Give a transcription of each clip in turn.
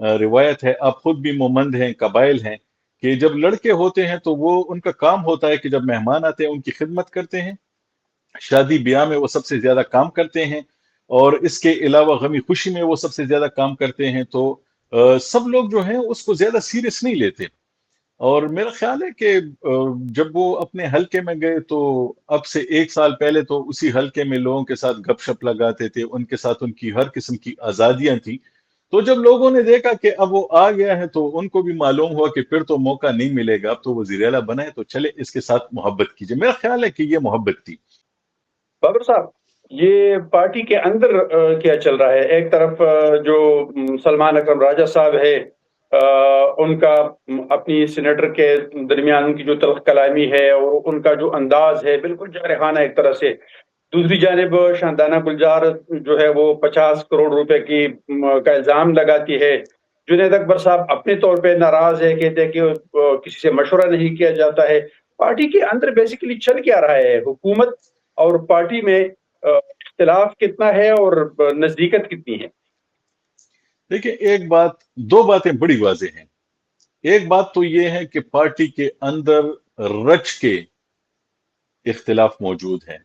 روایت ہے، آپ خود بھی مومند ہیں، قبائل ہیں، کہ جب لڑکے ہوتے ہیں تو وہ ان کا کام ہوتا ہے کہ جب مہمان آتے ہیں ان کی خدمت کرتے ہیں، شادی بیاہ میں وہ سب سے زیادہ کام کرتے ہیں، اور اس کے علاوہ غمی خوشی میں وہ سب سے زیادہ کام کرتے ہیں، تو سب لوگ جو ہیں اس کو زیادہ سیریس نہیں لیتے۔ اور میرا خیال ہے کہ جب وہ اپنے حلقے میں گئے تو اب سے 1 سال پہلے تو اسی حلقے میں لوگوں کے ساتھ گپ شپ لگاتے تھے، ان کے ساتھ ان کی ہر قسم کی آزادیاں تھیں۔ تو جب لوگوں نے دیکھا کہ اب وہ آ گیا ہے تو ان کو بھی معلوم ہوا کہ پھر تو موقع نہیں ملے گا، اب تو وزیر اعلیٰ بنا ہے تو چلے اس کے ساتھ محبت کیجیے۔ میرا خیال ہے کہ یہ محبت تھی۔ بابر صاحب، یہ پارٹی کے اندر کیا چل رہا ہے؟ ایک طرف جو سلمان اکرم راجہ صاحب ہے، ان کا اپنی سینیٹر کے درمیان ان کی جو تلخ کلامی ہے اور ان کا جو انداز ہے بالکل جارحانہ ایک طرح سے، دوسری جانب شاندانہ گلزار جو ہے وہ 50 کروڑ روپے کی کا الزام لگاتی ہے۔ جنید اکبر صاحب اپنے طور پہ ناراض ہے، کہتے ہیں کہ کسی سے مشورہ نہیں کیا جاتا ہے۔ پارٹی کے اندر بیسیکلی چل کیا رہا ہے؟ حکومت اور پارٹی میں اختلاف کتنا ہے اور نزدیکت کتنی ہے؟ دیکھیں، دو باتیں بڑی واضح ہیں۔ ایک بات تو یہ ہے کہ پارٹی کے اندر رچ کے اختلاف موجود ہے،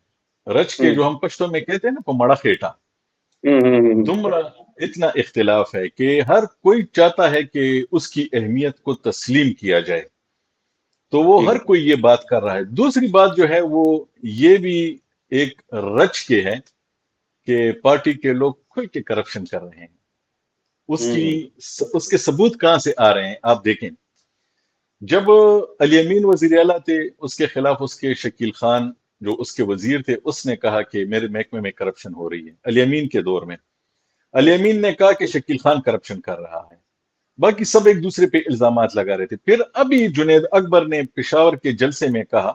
رچ کے جو ہم پشتوں میں کہتے ہیں نا پمڑا خیٹا، دمرا اتنا اختلاف ہے کہ ہر کوئی چاہتا ہے کہ اس کی اہمیت کو تسلیم کیا جائے، تو وہ ہر کوئی یہ بات کر رہا ہے۔ دوسری بات جو ہے وہ یہ بھی ایک رچ کے ہے کہ پارٹی کے لوگ کھل کے کرپشن کر رہے ہیں۔ اس کے ثبوت کہاں سے آ رہے ہیں؟ آپ دیکھیں، جب علی امین وزیر اعلیٰ تھے، اس کے خلاف اس کے شکیل خان جو اس کے وزیر تھے، اس نے کہا کہ میرے محکمے میں کرپشن ہو رہی ہے۔ علی امین کے دور میں علی امین نے کہا کہ شکیل خان کرپشن کر رہا ہے، باقی سب ایک دوسرے پہ الزامات لگا رہے تھے۔ پھر ابھی جنید اکبر نے پشاور کے جلسے میں کہا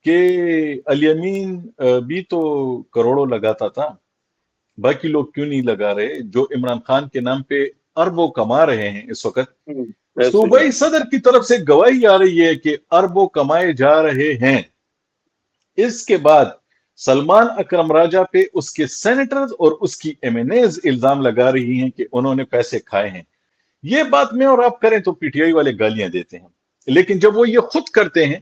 کہ علی امین بھی تو کروڑوں لگاتا تھا، باقی لوگ کیوں نہیں لگا رہے جو عمران خان کے نام پہ اربوں کما رہے ہیں اس وقت؟ صوبائی صدر کی طرف سے گواہی آ رہی ہے کہ اربوں کمائے جا رہے ہیں۔ اس کے بعد سلمان اکرم راجہ پہ اس کے سینیٹرز اور اس کی ایم این ایز الزام لگا رہی ہیں کہ انہوں نے پیسے کھائے ہیں۔ یہ بات میں اور آپ کریں تو پی ٹی آئی والے گالیاں دیتے ہیں، لیکن جب وہ یہ خود کرتے ہیں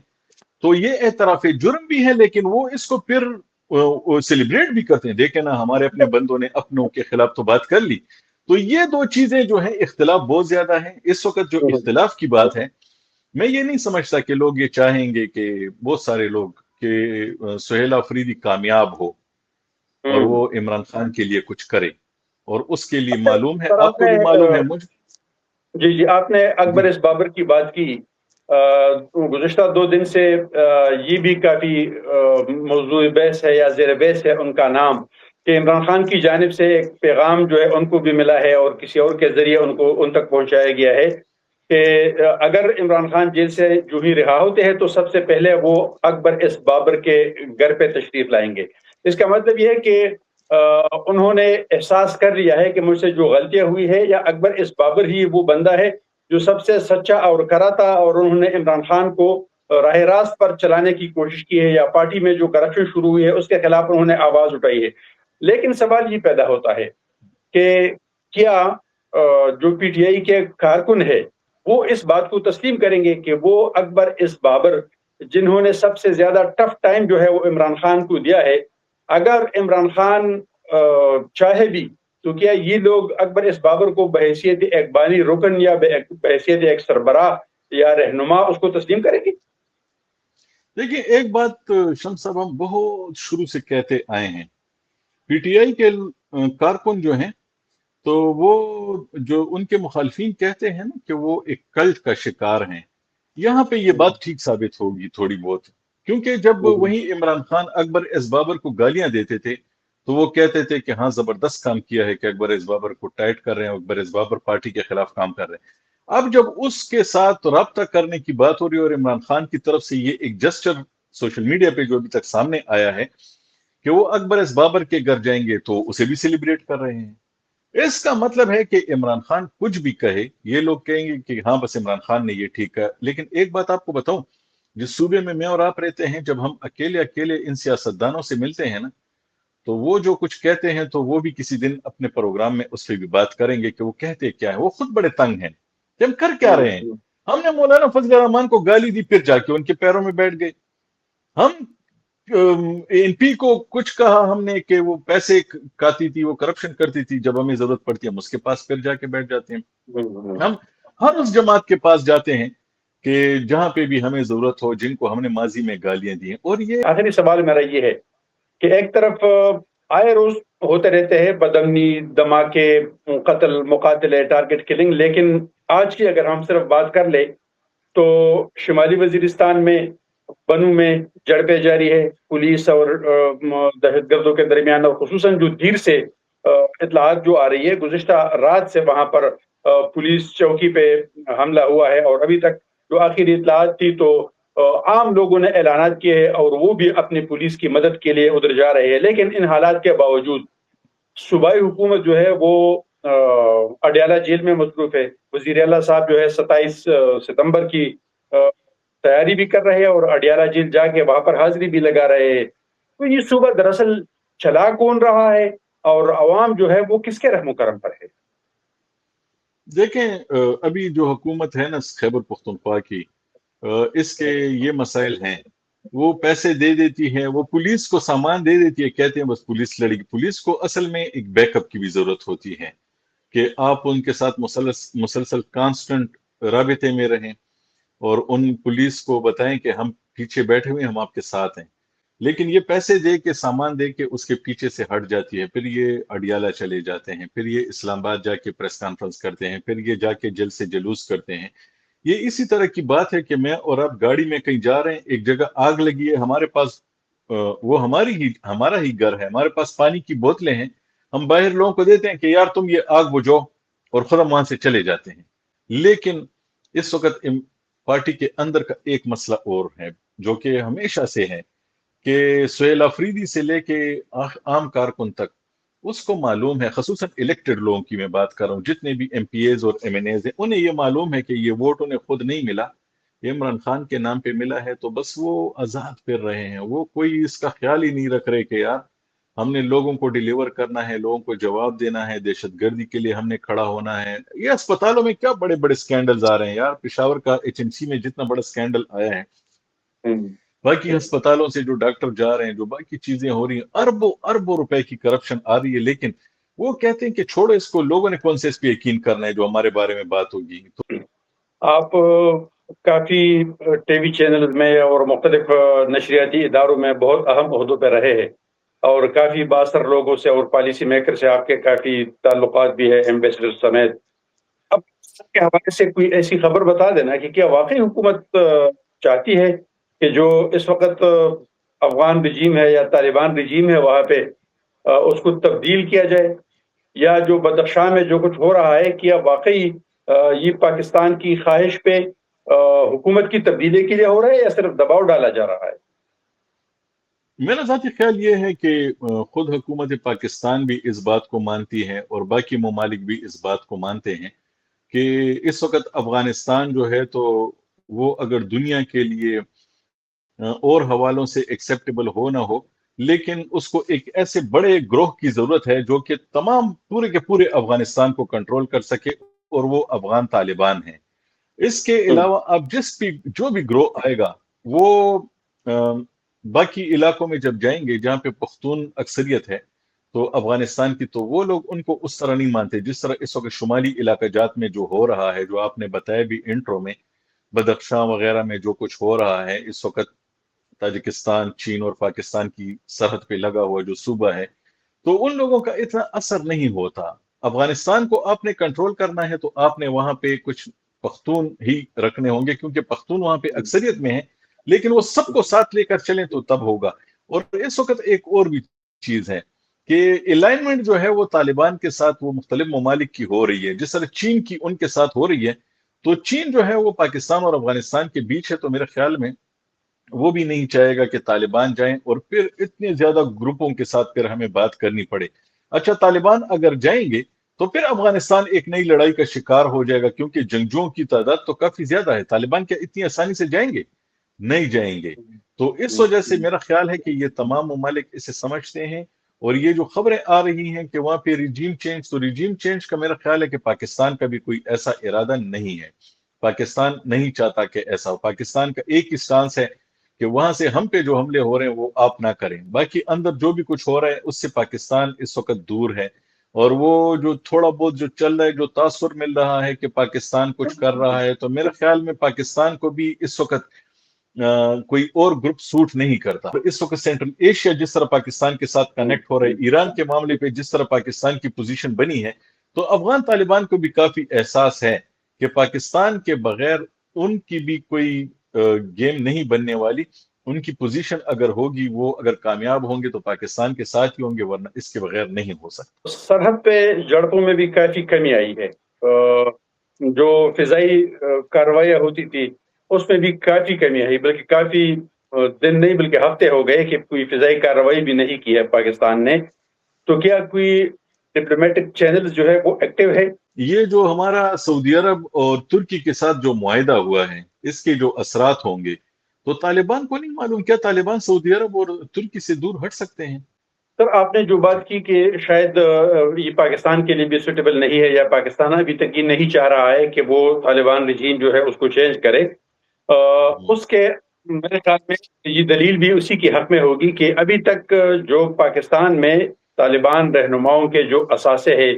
تو یہ اعتراف جرم بھی ہے، لیکن وہ اس کو پھر سیلیبریٹ بھی کرتے ہیں۔ دیکھیں نا، ہمارے اپنے بندوں نے اپنوں کے خلاف تو بات کر لی۔ تو یہ دو چیزیں جو ہیں، اختلاف بہت زیادہ ہیں اس وقت۔ جو اختلاف کی بات ہے، میں یہ نہیں سمجھتا کہ لوگ یہ چاہیں گے کہ بہت سارے لوگ کہ سہیل آفریدی کامیاب ہو اور وہ عمران خان کے لیے کچھ کرے، اور اس کے لیے معلوم ہے، آپ کو بھی معلوم ہے، مجھ جی آپ نے اکبر اس بابر کی بات کی۔ گزشتہ 2 دن سے یہ بھی کافی موضوع بحث ہے یا زیر بحث ہے ان کا نام، کہ عمران خان کی جانب سے ایک پیغام جو ہے ان کو بھی ملا ہے اور کسی اور کے ذریعے ان تک پہنچایا گیا ہے کہ اگر عمران خان جیل سے جو ہی رہا ہوتے ہیں تو سب سے پہلے وہ اکبر اس بابر کے گھر پہ تشریف لائیں گے۔ اس کا مطلب یہ ہے کہ انہوں نے احساس کر لیا ہے کہ مجھ سے جو غلطیاں ہوئی ہے، یا اکبر اس بابر ہی وہ بندہ ہے جو سب سے سچا اور کرا تھا، اور انہوں نے عمران خان کو راہ راست پر چلانے کی کوشش کی ہے، یا پارٹی میں جو کرپشن شروع ہوئی ہے اس کے خلاف انہوں نے آواز اٹھائی ہے۔ لیکن سوال یہ پیدا ہوتا ہے کہ کیا جو پی ٹی آئی کے کارکن ہے وہ اس بات کو تسلیم کریں گے کہ وہ اکبر اس بابر، جنہوں نے سب سے زیادہ ٹف ٹائم جو ہے وہ عمران خان کو دیا ہے، اگر عمران خان چاہے بھی تو کیا یہ لوگ اکبر اس بابر کو بحیثیت ایک بانی رکن یا بحیثیت ایک سربراہ یا رہنما اس کو تسلیم کریں گے؟ دیکھیں، ایک بات شمس صاحب ہم بہت شروع سے کہتے آئے ہیں، پی ٹی آئی کے کارکن جو ہیں تو وہ جو ان کے مخالفین کہتے ہیں نا کہ وہ ایک کلٹ کا شکار ہیں، یہاں پہ یہ بات ٹھیک ثابت ہوگی تھوڑی بہت، کیونکہ جب وہی عمران خان اکبر ایس بابر کو گالیاں دیتے تھے تو وہ کہتے تھے کہ ہاں زبردست کام کیا ہے کہ اکبر ایس بابر کو ٹائٹ کر رہے ہیں، اکبر ایس بابر پارٹی کے خلاف کام کر رہے ہیں۔ اب جب اس کے ساتھ رابطہ کرنے کی بات ہو رہی ہے اور عمران خان کی طرف سے یہ ایک جسچر سوشل میڈیا پہ جو ابھی تک سامنے آیا ہے کہ وہ اکبر ایس بابر کے گھر جائیں گے تو اسے بھی سیلیبریٹ کر رہے ہیں، اس کا مطلب ہے کہ عمران خان کچھ بھی کہے یہ لوگ کہیں گے کہ ہاں بس عمران خان نے یہ ٹھیک کہا۔ لیکن ایک بات آپ کو بتاؤں، جس صوبے میں اور آپ رہتے ہیں، جب ہم اکیلے ان سیاستدانوں سے ملتے ہیں نا تو وہ جو کچھ کہتے ہیں تو وہ بھی کسی دن اپنے پروگرام میں اس پہ بھی بات کریں گے کہ وہ کہتے کیا ہے. وہ خود بڑے تنگ ہیں کہ ہم کر کیا رہے ہیں. ہم نے مولانا فضل الرحمان کو گالی دی، پھر جا کے ان کے پیروں میں بیٹھ گئے. ہم این پی کو کچھ کہا ہم نے کہ وہ پیسے کھاتی تھی، وہ کرپشن کرتی تھی، جب ہمیں ضرورت پڑتی ہے ہم اس کے پاس پھر جا کے بیٹھ جاتے ہیں. ہم ہر اس جماعت کے پاس جاتے ہیں کہ جہاں پہ بھی ہمیں ضرورت ہو، جن کو ہم نے ماضی میں گالیاں دی ہیں. اور یہ آخری سوال میرا یہ ہے کہ ایک طرف آئے روز ہوتے رہتے ہیں بدامنی، دھماکے، قتل، مقاتلے، ٹارگٹ کلنگ، لیکن آج کی اگر ہم صرف بات کر لیں تو شمالی وزیرستان میں بنو میں جڑپیں جاری ہے پولیس اور دہشت گردوں کے درمیان، اور خصوصاً جو دیر سے اطلاعات جو آ رہی ہے، گزشتہ رات سے وہاں پر پولیس چوکی پہ حملہ ہوا ہے، اور ابھی تک جو آخری اطلاعات تھی تو عام لوگوں نے اعلانات کیے ہیں اور وہ بھی اپنی پولیس کی مدد کے لیے ادھر جا رہے ہیں. لیکن ان حالات کے باوجود صوبائی حکومت جو ہے وہ اڈیالہ جیل میں مصروف ہے. وزیر اعلیٰ صاحب جو ہے 27 ستمبر کی تیاری بھی کر رہے ہیں اور اڈیالہ جیل جا کے وہاں پر حاضری بھی لگا رہے ہیں. تو یہ صوبہ دراصل چلا کون رہا ہے اور عوام جو ہے وہ کس کے رحم و کرم پر ہے؟ دیکھیں، ابھی جو حکومت ہے نا خیبر پختونخوا کی، اس کے یہ مسائل ہیں. وہ پیسے دے دیتی ہے، وہ پولیس کو سامان دے دیتی ہے، کہتے ہیں بس پولیس لڑے گی. پولیس کو اصل میں ایک بیک اپ کی بھی ضرورت ہوتی ہے کہ آپ ان کے ساتھ مسلسل کانسٹنٹ رابطے میں رہیں اور ان پولیس کو بتائیں کہ ہم پیچھے بیٹھے ہوئے، ہم آپ کے ساتھ ہیں. لیکن یہ پیسے دے کے، سامان دے کے اس کے پیچھے سے ہٹ جاتی ہے. پھر یہ اڈیالہ چلے جاتے ہیں، پھر یہ اسلام آباد جا کے پریس کانفرنس کرتے ہیں، پھر یہ جا کے جل سے جلوس کرتے ہیں. یہ اسی طرح کی بات ہے کہ میں اور آپ گاڑی میں کہیں جا رہے ہیں، ایک جگہ آگ لگی ہے، ہمارے پاس وہ ہمارا ہی گھر ہے، ہمارے پاس پانی کی بوتلیں ہیں، ہم باہر لوگوں کو دیتے ہیں کہ یار تم یہ آگ بجھاؤ، اور خود ہم وہاں سے چلے جاتے ہیں. لیکن اس وقت پارٹی کے اندر کا ایک مسئلہ اور ہے جو کہ ہمیشہ سے ہے کہ سہیل آفریدی سے لے کے عام کارکن تک اس کو معلوم ہے، خصوصاً الیکٹڈ لوگوں کی میں بات کر رہا ہوں، جتنے بھی ایم پی ایز اور ایم این ایز ہیں، انہیں یہ معلوم ہے کہ یہ ووٹ انہیں خود نہیں ملا، یہ عمران خان کے نام پہ ملا ہے. تو بس وہ آزاد پھر رہے ہیں، وہ کوئی اس کا خیال ہی نہیں رکھ رہے کہ یار ہم نے لوگوں کو ڈیلیور کرنا ہے، لوگوں کو جواب دینا ہے، دہشت گردی کے لیے ہم نے کھڑا ہونا ہے. یہ اسپتالوں میں کیا بڑے بڑے سکینڈلز آ رہے ہیں یار. پشاور کا ایچ این سی میں جتنا بڑا سکینڈل آیا ہے، باقی ہسپتالوں سے جو ڈاکٹر جا رہے ہیں، جو باقی چیزیں ہو رہی ہیں، اربوں اربوں روپے کی کرپشن آ رہی ہے. لیکن وہ کہتے ہیں کہ چھوڑو اس کو، لوگوں نے کون سے اس پہ یقین کرنا ہے جو ہمارے بارے میں بات ہوگی. تو آپ کافی ٹی وی چینلز میں اور مختلف نشریاتی اداروں میں بہت اہم عہدوں پہ رہے ہیں، اور کافی بااثر لوگوں سے اور پالیسی میکر سے آپ کے کافی تعلقات بھی ہے، ایمبیسڈر سمیت. اب اس کے حوالے سے کوئی ایسی خبر بتا دینا کہ کیا واقعی حکومت چاہتی ہے کہ جو اس وقت افغان رجیم ہے یا طالبان رجیم ہے وہاں پہ اس کو تبدیل کیا جائے، یا جو بدخشاں میں جو کچھ ہو رہا ہے کیا واقعی یہ پاکستان کی خواہش پہ حکومت کی تبدیلی کے لیے ہو رہا ہے یا صرف دباؤ ڈالا جا رہا ہے؟ میرا ذاتی خیال یہ ہے کہ خود حکومت پاکستان بھی اس بات کو مانتی ہے اور باقی ممالک بھی اس بات کو مانتے ہیں کہ اس وقت افغانستان جو ہے تو وہ اگر دنیا کے لیے اور حوالوں سے ایکسیپٹیبل ہو نہ ہو، لیکن اس کو ایک ایسے بڑے گروہ کی ضرورت ہے جو کہ تمام پورے کے پورے افغانستان کو کنٹرول کر سکے، اور وہ افغان طالبان ہیں. اس کے علاوہ اب جو بھی گروہ آئے گا وہ باقی علاقوں میں جب جائیں گے جہاں پہ پختون اکثریت ہے تو افغانستان کی، تو وہ لوگ ان کو اس طرح نہیں مانتے جس طرح اس وقت شمالی علاقہ جات میں جو ہو رہا ہے، جو آپ نے بتایا بھی انٹرو میں، بدخشاں وغیرہ میں جو کچھ ہو رہا ہے اس وقت، تاجکستان، چین اور پاکستان کی سرحد پہ لگا ہوا جو صوبہ ہے، تو ان لوگوں کا اتنا اثر نہیں ہوتا. افغانستان کو آپ نے کنٹرول کرنا ہے تو آپ نے وہاں پہ کچھ پختون ہی رکھنے ہوں گے، کیونکہ پختون وہاں پہ اکثریت میں ہے، لیکن وہ سب کو ساتھ لے کر چلیں تو تب ہوگا. اور اس وقت ایک اور بھی چیز ہے کہ الائنمنٹ جو ہے وہ طالبان کے ساتھ وہ مختلف ممالک کی ہو رہی ہے، جس طرح چین کی ان کے ساتھ ہو رہی ہے. تو چین جو ہے وہ پاکستان اور افغانستان کے بیچ ہے، تو میرے خیال میں وہ بھی نہیں چاہے گا کہ طالبان جائیں اور پھر اتنے زیادہ گروپوں کے ساتھ پھر ہمیں بات کرنی پڑے. اچھا، طالبان اگر جائیں گے تو پھر افغانستان ایک نئی لڑائی کا شکار ہو جائے گا، کیونکہ جنگجوؤں کی تعداد تو کافی زیادہ ہے. طالبان کیا اتنی آسانی سے جائیں گے؟ نہیں جائیں گے. تو اس وجہ سے میرا خیال ہے کہ یہ تمام ممالک اسے سمجھتے ہیں اور یہ جو خبریں آ رہی ہیں کہ وہاں پہ ریجیم چینج، تو ریجیم چینج کا میرا خیال ہے کہ پاکستان کا بھی کوئی ایسا ارادہ نہیں ہے، پاکستان نہیں چاہتا کہ ایسا ہو۔ پاکستان کا ایک ہی سٹانس ہے کہ وہاں سے ہم پہ جو حملے ہو رہے ہیں وہ آپ نہ کریں، باقی اندر جو بھی کچھ ہو رہا ہے اس سے پاکستان اس وقت دور ہے۔ اور وہ جو تھوڑا بہت جو چل رہا ہے، جو تاثر مل رہا ہے کہ پاکستان کچھ کر رہا ہے، تو میرے خیال میں پاکستان کو بھی اس وقت کوئی اور گروپ سوٹ نہیں کرتا۔ اس وقت سینٹرل ایشیا جس طرح پاکستان کے ساتھ کنیکٹ ہو رہا ہے، ایران کے معاملے پہ جس طرح پاکستان کی پوزیشن بنی ہے، تو افغان طالبان کو بھی کافی احساس ہے کہ پاکستان کے بغیر ان کی بھی کوئی گیم نہیں بننے والی۔ ان کی پوزیشن اگر ہوگی، وہ اگر کامیاب ہوں گے تو پاکستان کے ساتھ ہی ہوں گے، ورنہ اس کے بغیر نہیں ہو سکتا۔ سرحد پہ جڑپوں میں بھی کافی کمی آئی ہے، جو فضائی کارروائیاں ہوتی تھی اس میں بھی کافی کمی آئی، بلکہ کافی دن نہیں بلکہ ہفتے ہو گئے کہ کوئی فضائی کارروائی بھی نہیں کی ہے پاکستان نے۔ تو کیا کوئی ڈپلومیٹک چینل جو ہے وہ ایکٹیو ہے؟ یہ جو ہمارا سعودی عرب اور ترکی کے ساتھ جو معاہدہ ہوا ہے، اس کے جو اثرات ہوں گے تو طالبان کو نہیں معلوم، کیا طالبان سعودی عرب اور ترکی سے دور ہٹ سکتے ہیں؟ سر، آپ نے جو بات کی کہ شاید یہ پاکستان کے لیے بھی سوٹیبل نہیں ہے، یا پاکستان ابھی تک یہ نہیں چاہ رہا ہے کہ وہ طالبان رجیم جو ہے اس کو چینج کرے، اس کے میرے خیال میں یہ دلیل بھی اسی کے حق میں ہوگی کہ ابھی تک جو پاکستان میں طالبان رہنماؤں کے جو اثاثے ہیں،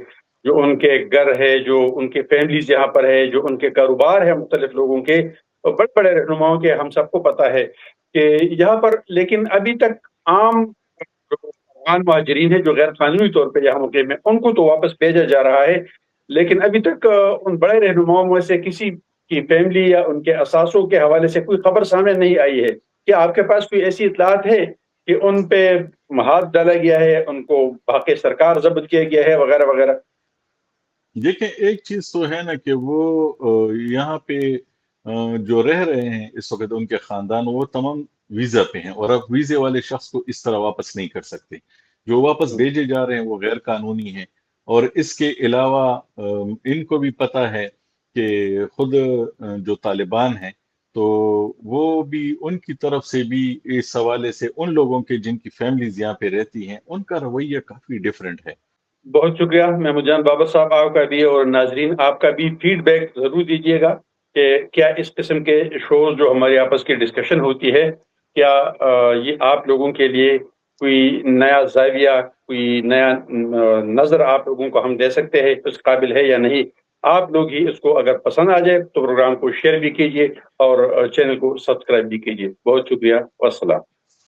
جو ان کے گھر ہے، جو ان کے فیملیز یہاں پر ہے، جو ان کے کاروبار ہے مختلف لوگوں کے، بڑے بڑے رہنماؤں کے، ہم سب کو پتہ ہے کہ یہاں پر، لیکن ابھی تک عام جو افغان مہاجرین ہیں جو غیر قانونی طور پہ یہاں مقیم ہیں، ان کو تو واپس بھیجا جا رہا ہے، لیکن ابھی تک ان بڑے رہنماؤں میں سے کسی کی فیملی یا ان کے اثاثوں کے حوالے سے کوئی خبر سامنے نہیں آئی ہے۔ کیا آپ کے پاس کوئی ایسی اطلاعات ہے کہ ان پہ ہاتھ ڈالا گیا ہے، ان کو باقی سرکار ضبط کیا گیا ہے وغیرہ وغیرہ؟ دیکھیں، ایک چیز تو ہے نا کہ وہ یہاں پہ جو رہ رہے ہیں اس وقت، ان کے خاندان وہ تمام ویزا پہ ہیں، اور اب ویزے والے شخص کو اس طرح واپس نہیں کر سکتے۔ جو واپس بھیجے جا رہے ہیں وہ غیر قانونی ہیں، اور اس کے علاوہ ان کو بھی پتہ ہے کہ خود جو طالبان ہیں تو وہ بھی ان کی طرف سے بھی اس حوالے سے ان لوگوں کے جن کی فیملیز یہاں پہ رہتی ہیں، ان کا رویہ کافی ڈیفرنٹ ہے۔ بہت شکریہ محمود جان بابر صاحب، آپ کا بھی اور ناظرین آپ کا بھی فیڈ بیک ضرور دیجیے گا کہ کیا اس قسم کے شوز جو ہماری آپس کی ڈسکشن ہوتی ہے، کیا یہ آپ لوگوں کے لیے کوئی نیا زاویہ، کوئی نیا نظر آپ لوگوں کو ہم دے سکتے ہیں، اس قابل ہے یا نہیں؟ آپ لوگ ہی اس کو اگر پسند آ جائے تو پروگرام کو شیئر بھی کیجیے اور چینل کو سبسکرائب بھی کیجیے۔ بہت شکریہ، والسلام۔